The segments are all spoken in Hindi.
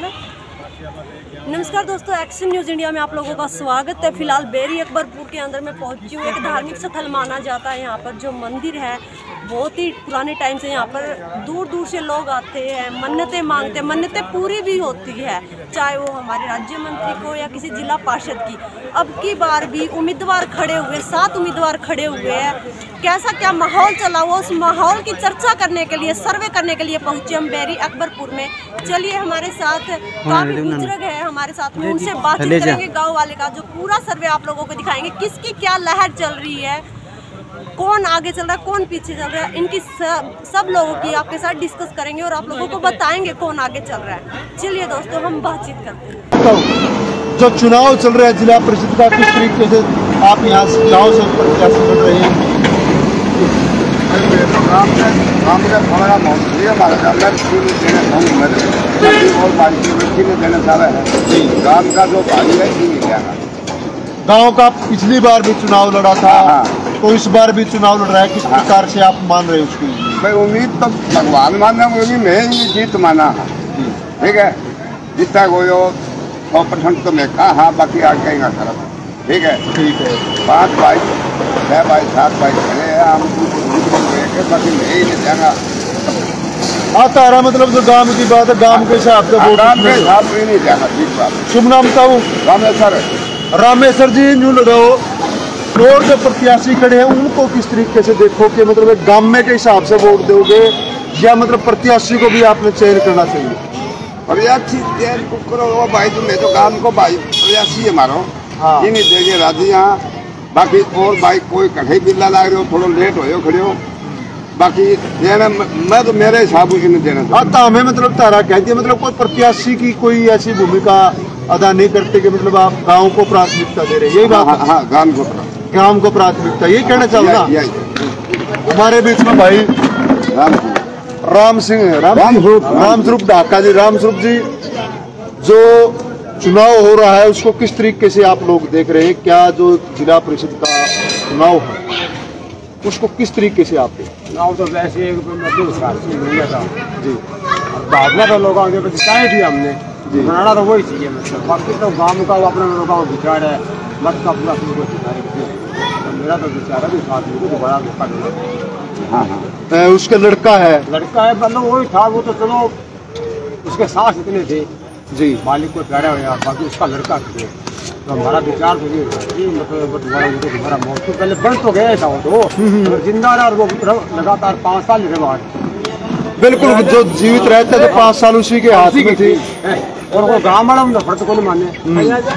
ना। नमस्कार दोस्तों, एक्शन न्यूज़ इंडिया में आप लोगों का स्वागत है। फिलहाल बेरी अकबरपुर के अंदर मैं पहुंची हूँ। एक धार्मिक स्थल माना जाता है यहाँ पर। जो मंदिर है बहुत ही पुराने टाइम से यहाँ पर दूर दूर से लोग आते हैं, मन्नतें मांगते हैं, मन्नतें पूरी भी होती है, चाहे वो हमारे राज्य मंत्री को या किसी जिला पार्षद की। अब की बार भी उम्मीदवार खड़े हुए, 7 उम्मीदवार खड़े हुए हैं। कैसा क्या माहौल चला हुआ, उस माहौल की चर्चा करने के लिए, सर्वे करने के लिए पहुंचे हम बेरी अकबरपुर में। चलिए हमारे साथ काफी बुजुर्ग है हमारे साथ में, उनसे बातचीत करेंगे गांव वाले का जो पूरा सर्वे आप लोगों को दिखाएंगे। किसकी क्या लहर चल रही है, कौन आगे चल रहा है, कौन पीछे चल रहा है, इनकी सब लोगों की आपके साथ डिस्कस करेंगे और आप लोगों को बताएंगे कौन आगे चल रहा है। चलिए दोस्तों हम बातचीत करते हैं। जो चुनाव चल रहा है जिला परिषद का, किस तरीके से आप यहाँ गाँव से प्रत्याशी बन रहे हैं? गाँव का जो भाई है गाँव का पिछली बार भी चुनाव लड़ा था, तो इस बार भी चुनाव लड़ रहा है। किस प्रकार से आप मान रहे हैं उसकी? भाई उम्मीद तो भगवान माना, मुझे मैं ही जीत माना है। ठीक है, जितना कोई 100% तो मैं कहा, हाँ बाकी आगे कहीं खराब। ठीक है, 5 भाई 6 भाई 7 भाई खड़े हैं, हम बाकी मैं ही नहीं जाना। आता रहा मतलब जो गांव की बात है, गांव के हिसाब से गाँव के हिसाब से नहीं जाना। ठीक बात। शुभ नाम बताऊँ? रामेश्वर। रामेश्वर जी, न्यू लड़ाओ और जो प्रत्याशी खड़े हैं उनको किस तरीके से देखो कि मतलब गांव में के हिसाब से वोट दोगे या मतलब प्रत्याशी को भी आपने चयन करना चाहिए? प्रत्याशी चयन करो वो भाई, तो मैं तो गाँव को भाई प्रत्याशी है मारो। हाँ, ये नहीं देंगे राजी यहाँ। बाकी और भाई कोई कढ़ाई बिल्ला लाग रहे हो, थोड़ा लेट हो खड़े हो, बाकी देना मैं तो मेरे हिसाब से नहीं देना। आता हमें मतलब तारा कहती है मतलब कोई प्रत्याशी की कोई ऐसी भूमिका अदा नहीं करते कि मतलब आप गांव को प्राथमिकता दे रहे हैं, यही बात? हाँ, गांव को प्राथमिकता, यही कहना चाहूँगा। हमारे बीच में भाई राम स्वरूप ढाका जी। राम स्वरूप जी, जो चुनाव हो रहा है उसको किस तरीके से आप लोग देख रहे हैं? क्या जो जिला परिषद का चुनाव है उसको किस तरीके से आप चुनाव तो वैसे एक जी भावना तो लोगों के बताई थी हमने, बनाना तो वही चाहिए। मतलब बाकी तो गाँव का अपने लोगों का विचार है, मत का अपना मेरा तो विचार है कि साथ में बड़ा मौका देना। उसका लड़का है मतलब वही था, वो तो चलो उसके साथ इतने थे जी, मालिक को प्यारा हुआ, बाकी उसका लड़का थे। तो हमारा विचार तो ये मतलब तुम्हारा मौत तो पहले बन तो गया था, वो तो जिंदा रहा और वो लगातार 5 साल रहा। बिल्कुल, जो जीवित रहता है तो 5 साल उसी के हाथ में थी। और वो गाँव वाला नफरत को नहीं माने,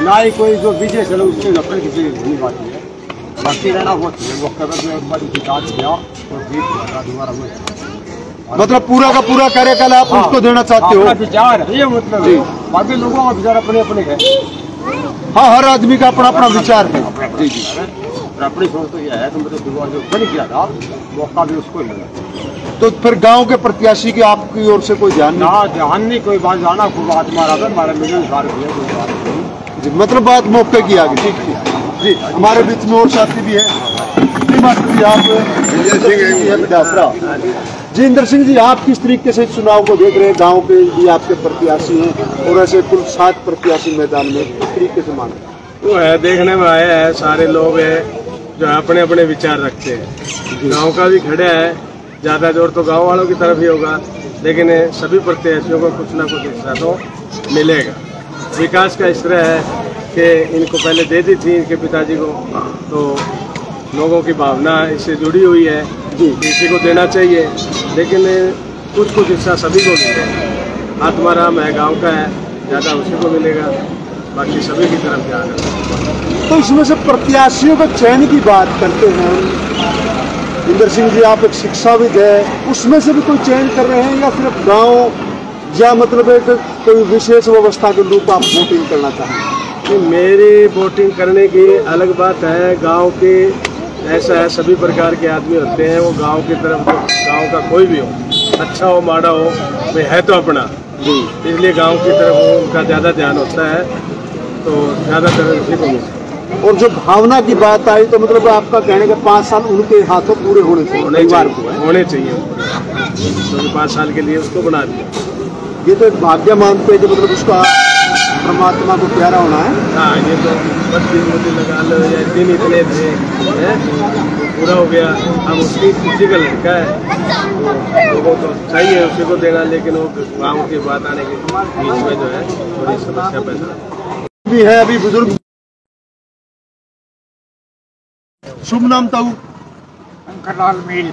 ना ही कोई जो बीजे चलो उससे नफरत किसी नहीं बात है। बाकी रहना वो मतलब पूरा का पूरा कार्यकाल आप उसको देना चाहते हो? विचार है ये, मतलब बाकी लोगों का विचार अपने अपने है। हाँ, हर आदमी का अपना अपना विचार है। जी जी, अपनी सोच तो यह है कि मतलब जो बन किया था मौका भी उसको मिला। तो फिर गांव के प्रत्याशी की आपकी ओर से कोई ध्यान नहीं, कोई बात जाना खूब बात मारा था, हमारे मिलनसार जी, मतलब बात मौके की आगे। ठीक जी, हमारे बीच में और साथी भी है जी, इंदर सिंह जी, आप किस तरीके से चुनाव को देख रहे हैं? गांव के भी आपके प्रत्याशी हैं और ऐसे कुल 7 प्रत्याशी मैदान में, किस तरीके से मान वो है? देखने में आए हैं, सारे लोग हैं जो अपने अपने विचार रखते हैं। गांव का भी खड़ा है, ज़्यादा जोर तो गांव वालों की तरफ ही होगा, लेकिन सभी प्रत्याशियों को कुछ ना कुछ हिस्सा तो मिलेगा। विकास का इस तरह है कि इनको पहले दे दी थी इनके पिताजी को, तो लोगों की भावना इससे जुड़ी हुई है जी, किसी को देना चाहिए, लेकिन कुछ हिस्सा सभी को मिलेगा। आत्माराम है, गांव का है, ज़्यादा उसी को मिलेगा, बाकी सभी की तरफ ध्यान है। तो इसमें से प्रत्याशियों का चयन की बात करते हैं इंदर सिंह जी, आप एक शिक्षाविद है, उसमें से भी कोई चयन कर रहे हैं या सिर्फ गाँव या मतलब एक कोई विशेष व्यवस्था के रूप आप वोटिंग करना चाहें? मेरी वोटिंग करने की अलग बात है। गांव के ऐसा है, सभी प्रकार के आदमी होते हैं, वो गांव की तरफ, गांव का कोई भी हो, अच्छा हो माड़ा हो, भाई है तो अपना जी, इसलिए गांव की तरफ उनका ज़्यादा ध्यान होता है, तो ज़्यादातर उसी को मिलता है। और जो भावना की बात आई तो मतलब आपका कहने के 5 साल उनके हाथों पूरे होने चाहिए, होने चाहिए, क्योंकि 5 साल के लिए उसको बना दिया। ये तो एक भाग्य मानते हैं कि मतलब उसका परमात्मा को प्यारा होना है। हाँ, ये तो बस दिन मुझे लगा लो या दिन इतने थे हैं, पूरा हो गया। अब उसकी खुशी का लड़का है तो वो तो सही है उसी को देना, लेकिन वो गाँव की बात आने के बीच में जो है थोड़ी समस्या पैदा भी है। अभी बुजुर्ग शुभ नाम ताऊ? शंकरलाल मील।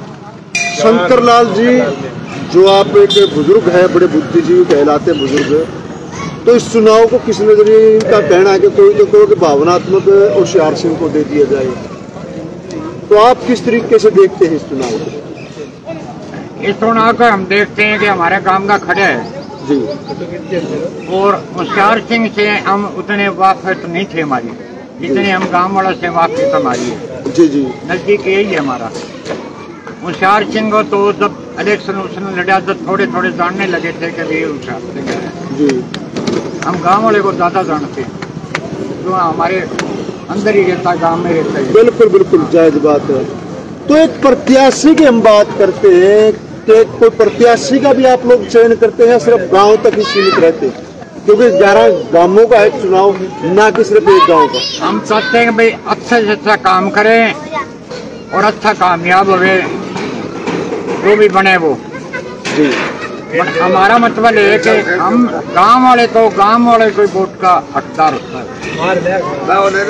शंकरलाल जी, जो आप एक बुजुर्ग है, बड़े बुद्धिजीवी कहलाते बुजुर्ग, तो इस चुनाव को किस नजरिए इनका कहना है कि कोई तो कहो कि भावनात्मक होशियार सिंह को दे दिया जाए, तो आप किस तरीके से देखते हैं इस चुनाव को? इस चुनाव को हम देखते हैं कि हमारे गांव का खड़ा है जी, और होशियार सिंह से हम उतने वाकिफ नहीं थे हमारी, जितने हम गांव वालों से वाकिफ हमारी है। जी जी, नजदीक यही है हमारा। होशियार सिंह को तो जब इलेक्शन उलेक्शन लड़ा तो थोड़े थोड़े जानने लगे थे कि ये होशियार सिंह है। जी, हम गांव वाले को ज्यादा जानते हैं, जो हमारे अंदर ही रहता है, गांव में रहता है। बिल्कुल बिल्कुल जायज बात है। तो एक प्रत्याशी की हम बात करते हैं कि कोई प्रत्याशी का भी आप लोग चयन करते हैं, सिर्फ गांव तक ही सीमित रहते हैं? क्योंकि 11 गांवों का है चुनाव, ना कि सिर्फ एक गांव का। हम चाहते हैं कि भाई अच्छे से अच्छा काम करें और अच्छा कामयाब हुए, जो भी बने वो। जी, हमारा मतलब है कि हम गांव वाले कोई वोट का हकदार होता है।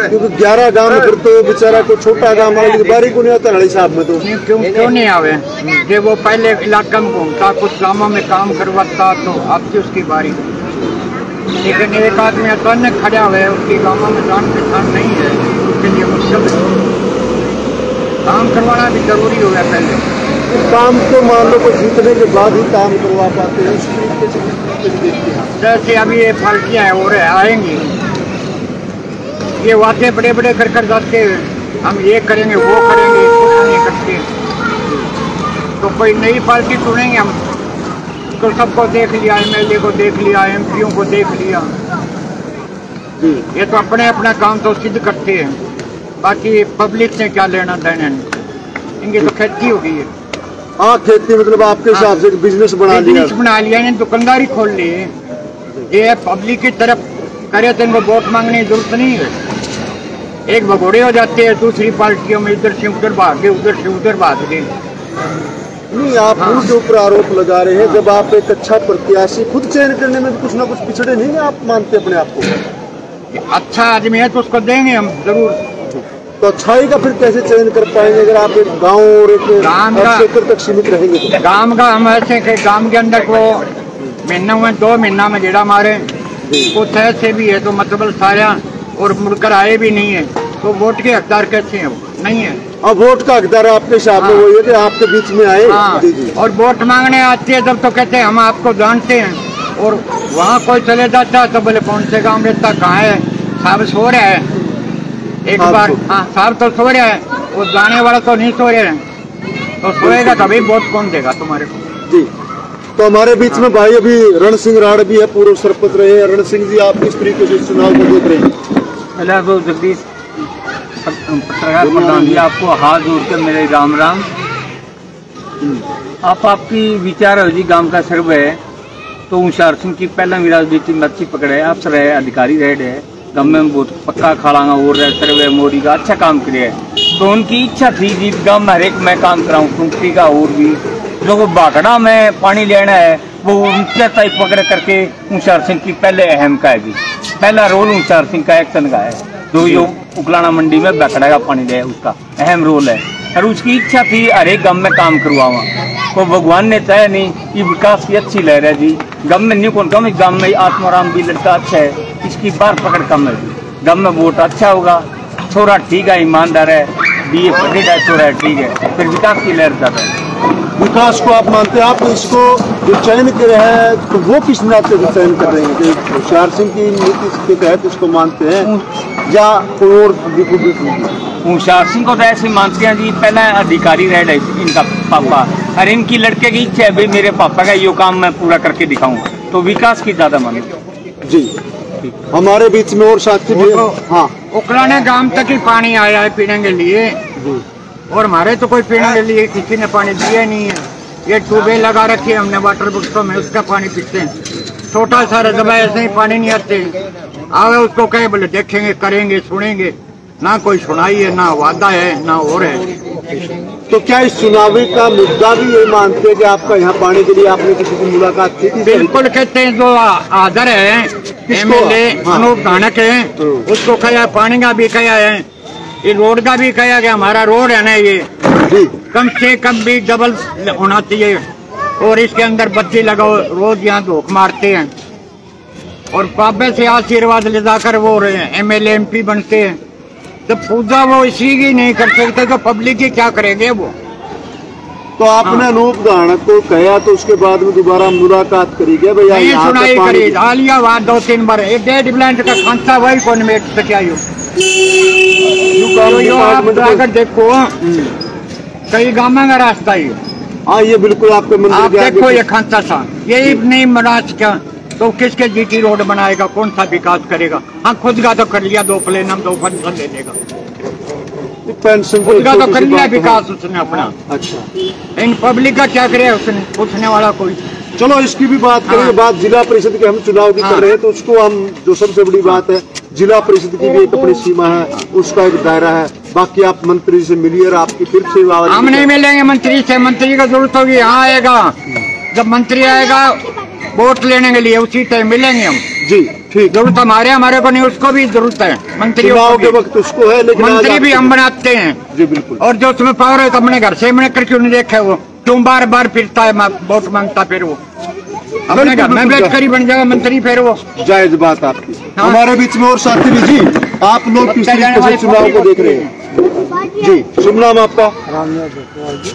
क्योंकि 11 गांव में फिर तो बेचारा को छोटा गांव वाले बारी को नहीं आता नाली साहब में। तो क्यों नहीं आवे? जब वो पहले इलाका में घूमता, कुछ गाँवों में काम करवाता, तो आपकी उसकी बारी। लेकिन एक आदमी अचानक खड़ा हुआ है, उसकी गाँवों में जान पहचान नहीं है, उसके लिए मुश्किल है। काम करवाना भी जरूरी हो गया पहले। काम तो मान लो कोई जीतने के बाद ही काम करवा पाते हैं, उस तरीके से देखते हैं। जैसे अभी ये पार्टियाँ हैं और आएंगी, ये वादे बड़े बड़े कर जाते हैं, हम ये करेंगे वो करेंगे, कुछ नहीं करते। तो कोई नई पार्टी चुनेंगे हम, तो सबको देख लिया, MLA को देख लिया, MP को देख लिया, ये तो अपने अपना काम तो सिद्ध करते हैं, बाकी पब्लिक से क्या लेना देना। इनकी तो खेती हो गई है। हाँ, खेती मतलब आपके हिसाब से बिजनेस बना लिया, इन्हें दुकानदारी खोल ली। ये पब्लिक की तरफ करे तो इनको वोट मांगने की जरूरत नहीं है। एक भगोड़े हो जाते हैं दूसरी पार्टियों में, इधर से उधर भाग गए, उधर से उधर भाग गए। नहीं, आप उनके ऊपर आरोप लगा रहे हैं। जब आप एक अच्छा प्रत्याशी खुद चयन करने में कुछ ना कुछ पिछड़े नहीं है, आप मानते अपने आप को? अच्छा आदमी है तो उसको देंगे हम जरूर। तो अच्छाई का फिर कैसे चयन कर पाएंगे अगर आप एक गांव और एक क्षेत्र तक सीमित रहेंगे? तो गांव का हम ऐसे कि गांव के अंदर को महीना में 2 महीना में गेड़ा मारे, कुछ ऐसे भी है तो मतलब सारा और मुड़कर आए भी नहीं है, तो वोट के हकदार कैसे हैं? वो नहीं है। अब वोट का हकदार आपके हिसाब में वही है कि आपके बीच में आए। हाँ, जी जी। और वोट मांगने आती है जब तो कहते हैं हम आपको जानते हैं, और वहाँ कोई चले जाता है तो बोले कौन से गाँव रहता, कहाँ है साहब, सो रहा है। एक बार हाँ साहब तो सो रहा है, वो जाने वाला तो नहीं सो रहे हैं, तो सोएगा कभी वोट कौन देगा तुम्हारे को? जी, तो हमारे बीच में भाई अभी रण सिंह राण भी है, पूर्व सरपंच रहे हैं। रण सिंह जी, आप किस तरीके से चुनाव को देख रहे हैं? पहला तो जगदीश पत्रकार प्रधान जी, आपको हाथ जोड़ कर मेरे राम राम। आपकी विचार हो जी, गांव का सर्वे है तो होशियार सिंह की पहला भी राजनीति में अच्छी पकड़ है, अफसर रहे, अधिकारी रहे, गाँव में बहुत पक्का खालांगा और रहे, सर्वे मोदी का अच्छा काम किया है। तो उनकी इच्छा थी जी गाँव में हर एक मैं काम कराऊँ, टूंकटी का और भी जो बाकड़ा में पानी लेना है वो उनके टाइप पकड़ करके होशियार सिंह की पहले अहम का है जी। पहला रोल होशियार सिंह का एक्शन का है, जो यो उकलाना मंडी में बाकड़ा का पानी ले, उसका अहम रोल है। और उसकी इच्छा थी हर एक गाँव में काम करवावा, तो भगवान ने चाहे नहीं, ये विकास की अच्छी लहर है जी। गाँव में नहीं कौन कम, गाँव में आत्माराम भी लड़का अच्छा है, इसकी बार पकड़ कम है जी। गाँव में वोट अच्छा होगा, छोरा ठीक है, ईमानदार है, BA पढ़ेगा है, छोरा ठीक है, फिर विकास की लहर ज्यादा है। विकास को आप मानते हैं? आप इसको जो चयन कर रहे हैं तो वो किस नाते से चयन कर रहे हैं कि होशियार सिंह की नीति के तहत इसको मानते हैं या कोई और? होशियार सिंह को तो ऐसे मानते हैं जी, पहला अधिकारी रहे इनका पापा, और इनकी लड़के की इच्छा है भाई मेरे पापा का ये काम मैं पूरा करके दिखाऊंगा, तो विकास की ज्यादा माने जी। हमारे बीच में और साथी भी हाँ, उकलाने गांव तक ही पानी आया है पीने के लिए, और हमारे तो कोई पीने के लिए किसी ने पानी दिया नहीं है। ये ट्यूबवेल लगा रखी है हमने वाटर बक्सों में, उसका पानी पीते हैं। छोटा सा रकबा ऐसे ही पानी नहीं आते, आगे उसको कहे बोले देखेंगे करेंगे सुनेंगे, ना कोई सुनाई है ना वादा है ना और है। तो क्या इस चुनावी का मुद्दा भी ये मानते हैं कि आपका यहाँ पानी के लिए आपने किसी की मुलाकात की थी? बिल्कुल कहते हैं, जो आदर है MLA अनूप धानक है, उसको कहा पानी का भी कहा है, ये रोड का भी कहा कि हमारा रोड है ना ये कम से कम भी डबल होना चाहिए, और इसके अंदर बत्ती लगाओ, रोज यहाँ धोख मारते हैं और पापे से आशीर्वाद ले जाकर वो MLA MP बनते हैं, तो पूजा वो इसी की नहीं कर सकते तो पब्लिक की क्या करेंगे वो। तो आपने अनूप धानक को कहा तो उसके बाद में दोबारा मुलाकात करी क्या भैया? नहीं सुनाई करी, आलिया बात 2-3 बार, एक 1.5 प्लांट का खांसा वही कौन मेट सके आयु अगर देखो कई गाँव का रास्ता ही। हाँ ये बिल्कुल आपके मंदिर आप देखो ये खांसा सा यही नहीं बना सका तो किसके GT रोड बनाएगा, कौन सा विकास करेगा? हाँ खुद का तो कर लिया, 2 प्लेन 2 पेंशन ले लेगा, पेंशन खुद का तो कर लिया विकास उसने अपना। अच्छा इन पब्लिक का क्या करे उसने, पूछने वाला कोई। चलो इसकी भी बात करेंगे। हाँ। बात जिला परिषद के हम चुनाव की कर रहे हैं तो उसको हम जो सबसे बड़ी बात है जिला परिषद की भी एक अपनी सीमा है, उसका एक दायरा है। बाकी आप मंत्री से मिलिए और आपकी फिर से हम नहीं मिलेंगे मंत्री से, मंत्री का जरूरत होगी यहाँ आएगा, जब मंत्री आएगा वोट लेने के लिए उसी टाइम मिलेंगे हम। जी ठीक, जरूरत हमारे को नहीं, उसको भी जरूरत है, मंत्री के वक्त उसको है, लेकिन मंत्री भी हम बनाते हैं। जी बिल्कुल। और जो उसमें पावर है तो अपने घर से मैंने कर क्यों नहीं देखा, वो क्यों बार बार फिरता है वोट मांगता, फिर वो अपने घर में बैठ कर ही बन जाएगा मंत्री, फिर वो जायज बात आपकी। हाँ। हमारे बीच में और साथी भी जी, आप लोग किस तरीके से चुनाव को देख रहे हैं? जी शुभ नाम आपका?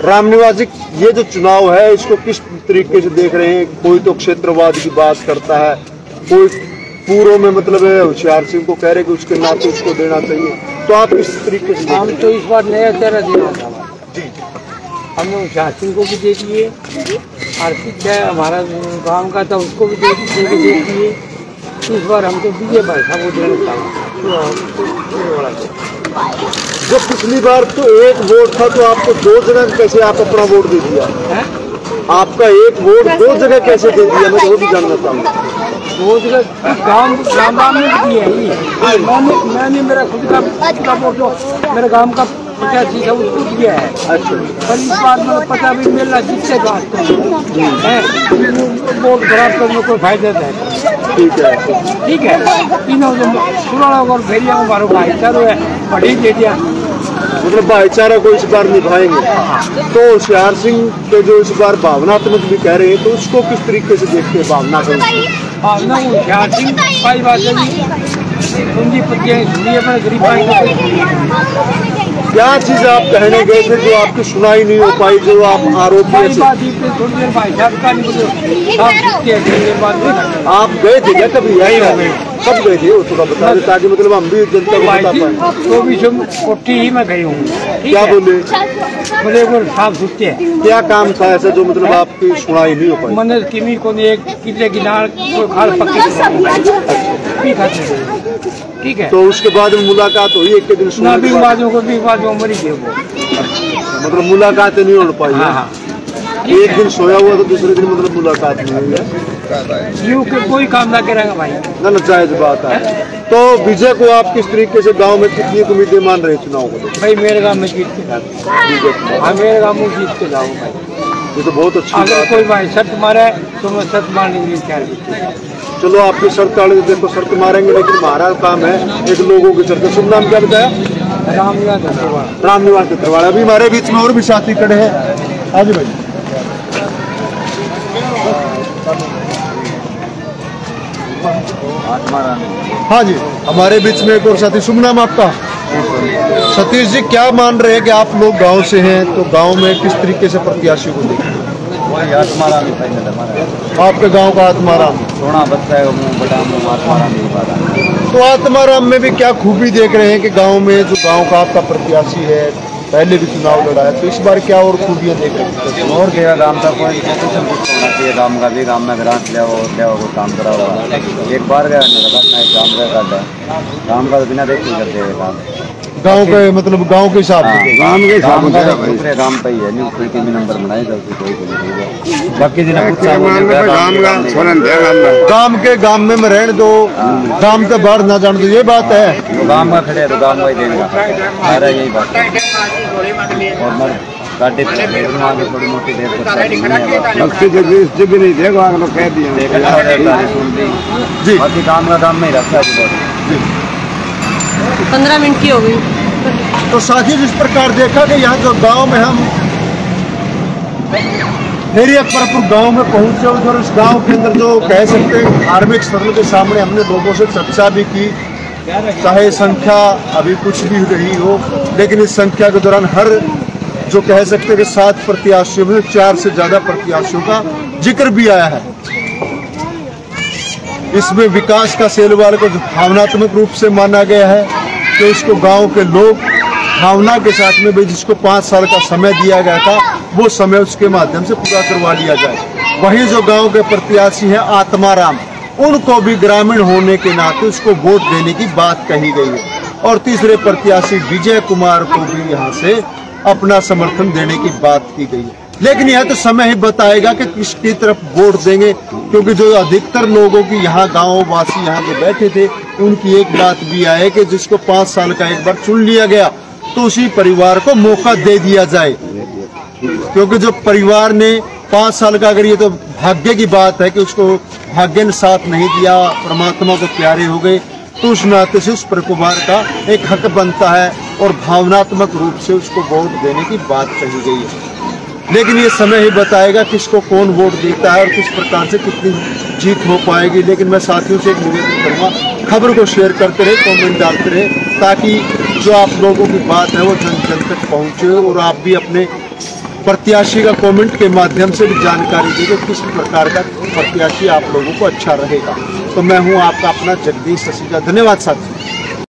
रामनिवास जी, ये जो चुनाव है इसको किस तरीके से देख रहे हैं? कोई तो क्षेत्रवाद की बात करता है, कोई पूर्व में मतलब होशियार सिंह को कह रहे कि उसके नाते उसको देना चाहिए, तो आप किस तरीके से? हम तो इस बार नया चेहरा देना था, हमने होशियार सिंह को भी देख लिए, आर्थिक है हमारा गांव का था उसको भी देख लिए, इस बार हम तो विजय भाई साहब को देना चाहते। जब पिछली बार तो एक वोट था तो आपको 2 जगह कैसे आप अपना वोट दे दिया? आपका एक वोट 2 जगह कैसे दे दिया, मैं वो भी जानना चाहूँगा। 2 जगह गाँव में दिए है, मैंने मेरा खुद का वोट मेरे गाँव का 85 था उसको दिया है। अच्छा, पर इस बार मैंने पता भी मिल रहा जिससे बात वोट खराब करने को फायदा है। ठीक है तीनों पुराना और भेड़िया हमारा भाईचारा है, बड़ी भेड़िया मतलब भाईचारा को इस बार निभाएंगे। तो होशियार सिंह के जो इस बार भावनात्मक भी कह रहे हैं तो उसको किस तरीके से देखते हैं? भावना होशियार सिंह भाई बात क्या चीज आप कहने गए थे जो आपकी सुनाई नहीं हो पाई, जो आप आरोप? आप गए थे क्या कभी? कब गए थे वो थोड़ा बता दें ताकि मतलब हम भी जनता को बता पाए। तो भी कोठी ही मैं गई हूँ। क्या बोले? मुझे साफ सुथरे है। क्या काम था ऐसा जो मतलब आपकी सुनाई नहीं हो पाई? मैंने किमी को एक किले की नाड़ खाल पक्की, ठीक है। तो उसके बाद में मुलाकात हुई एक के दिन? मरी गई वो, मतलब मुलाकात नहीं हो पाई। हाँ। एक दिन सोया हुआ तो दूसरे दिन मतलब मुलाकात नहीं हुई है। यूँ कोई काम ना करेगा भाई, ना जायज बात है। तो विजय को आप किस तरीके से गांव में कितनी उम्मीदें मान रहे चुनाव को? भाई मेरे गाँव में जीत के हाँ, मेरे गाँव में जीत के जाऊँ भाई। ये तो बहुत अच्छी अगर कोई भाई शर्त मारे तो मैं शर्त मारने के लिए तैयार। चलो आपकी शर्त वाले देखो शर्त मारेंगे, लेकिन हमारा काम है एक लोगों की चर्चा। शुभ नाम क्या बताया? रामनिवास धत्रवाड़ा। अभी हमारे बीच में और भी साथी खड़े हैं। हाँ जी भाई। हाँ जी, हमारे बीच में एक और साथी। शुभ नाम आपका? सतीश जी, क्या मान रहे हैं कि आप लोग गांव से हैं तो गांव में किस तरीके से प्रत्याशी को देखें? आत्माराम ही फाइनल हमारा। आपके गांव का आत्माराम सोना बच्चा है, बड़ा आत्माराम ही पाता। तो आत्माराम में भी क्या खूबी देख रहे हैं कि गांव में जो गांव का आपका प्रत्याशी है पहले भी चुनाव लड़ा है, तो इस बार क्या और खूबियां देख रहे हैं? और क्या गांव का कोई होना चाहिए, गांव का भी गांव में ग्रांट लिया वो काम करा हुआ एक बार गया काम का गांव का तो बिना देख नहीं करते काम। गांव के मतलब गांव के हिसाब से गांव के हिसाब गांव से का भाई दूसरे गांव पे ही है न्यूज़ के भी नंबर बनाए तो कोई नहीं बाकी दिन कुछ गांव का छोड़न देगा गांव के गांव में रहने दो, गांव के बाहर ना जाने दो, ये बात है। गांव में खड़े तो गांव में ही देगा सारा यही बात है। और मर गाड़ी पे थोड़ी मोटी देर भक्ति जगदीश भी नहीं देगा आप लोग कह दिए जी बाकी काम का काम में ही रखता है। 15 मिनट की हो गई। तो साथियों जिस प्रकार देखा कि यहाँ जो गांव में हम फेरी अकबरपुर गांव में पहुंचे और इस गांव के अंदर जो कह सकते हैं धार्मिक स्थलों के सामने हमने लोगों से चर्चा भी की, चाहे संख्या अभी कुछ भी रही हो, लेकिन इस संख्या के दौरान हर जो कह सकते हैं कि 7 प्रत्याशियों में 4 से ज्यादा प्रत्याशियों का जिक्र भी आया है। इसमें विकास का सेलवाल को भावनात्मक रूप से माना गया है कि उसको गांव के लोग भावना के साथ में भी जिसको 5 साल का समय दिया गया था वो समय उसके माध्यम से पूरा करवा लिया जाए। वहीं जो गांव के प्रत्याशी हैं आत्माराम, उनको भी ग्रामीण होने के नाते उसको वोट देने की बात कही गई है। और तीसरे प्रत्याशी विजय कुमार को भी यहाँ से अपना समर्थन देने की बात की गई है। लेकिन यह तो समय ही बताएगा कि किसकी तरफ वोट देंगे, क्योंकि जो अधिकतर लोगों की यहाँ गाँव वासी यहाँ पे बैठे थे उनकी एक बात भी आए कि जिसको 5 साल का एक बार चुन लिया गया तो उसी परिवार को मौका दे दिया जाए, क्योंकि जो परिवार ने 5 साल का, अगर ये तो भाग्य की बात है कि उसको भाग्य ने साथ नहीं दिया, परमात्मा को प्यारे हो गए, तो उस नाते से उस परिवार का एक हक बनता है और भावनात्मक रूप से उसको वोट देने की बात कही गई है। लेकिन ये समय ही बताएगा किसको कौन वोट देता है और किस प्रकार से कितनी जीत हो पाएगी। लेकिन मैं साथियों से एक निवेदन करूँगा, खबर को शेयर करते रहे, कमेंट डालते रहे, ताकि जो आप लोगों की बात है वो जन जन तक पहुँचे और आप भी अपने प्रत्याशी का कमेंट के माध्यम से भी जानकारी दीजिए किस प्रकार का प्रत्याशी आप लोगों को अच्छा रहेगा। तो मैं हूँ आपका अपना जगदीश ससीजा। धन्यवाद साथियों।